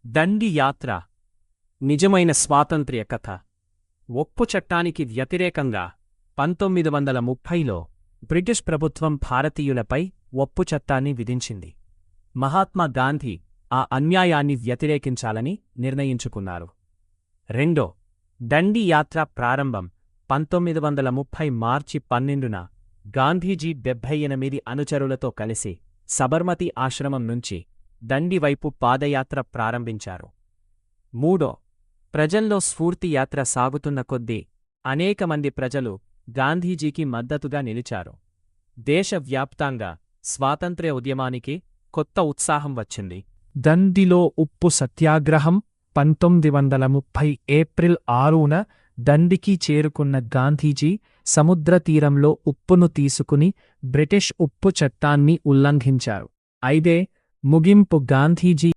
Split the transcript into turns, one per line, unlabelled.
దండి యాత్ర నిజమైన స్వాతంత్ర్య కథ. ఒప్పు చట్టానికి వ్యతిరేకంగా 1930లో బ్రిటిష్ ప్రభుత్వం భారతీయులపై ఒప్పు చట్టాన్ని విధించింది. మహాత్మా గాంధీ ఆ అన్యాయాన్ని వ్యతిరేకించాలని నిర్ణయించుకున్నారు. రెండో దండి యాత్ర ప్రారంభం 1930 మార్చి 12న గాంధీజీ 78 అనుచరులతో కలిసి సబర్మతి ఆశ్రమం నుంచి దండి వైపు పాదయాత్ర ప్రారంభించారు. మూడో ప్రజల్లో స్ఫూర్తి యాత్ర సాగుతున్న కొద్దీ అనేకమంది ప్రజలు గాంధీజీకి మద్దతుగా నిలిచారు. దేశవ్యాప్తంగా స్వాతంత్ర్య ఉద్యమానికి కొత్త ఉత్సాహం వచ్చింది.
దండిలో ఉప్పు సత్యాగ్రహం 1930 ఏప్రిల్ 6న దండికి చేరుకున్న గాంధీజీ సముద్రతీరంలో ఉప్పును తీసుకుని బ్రిటిష్ ఉప్పు చట్టాన్ని ఉల్లంఘించారు. అయితే ముగింపు గాంధీజీ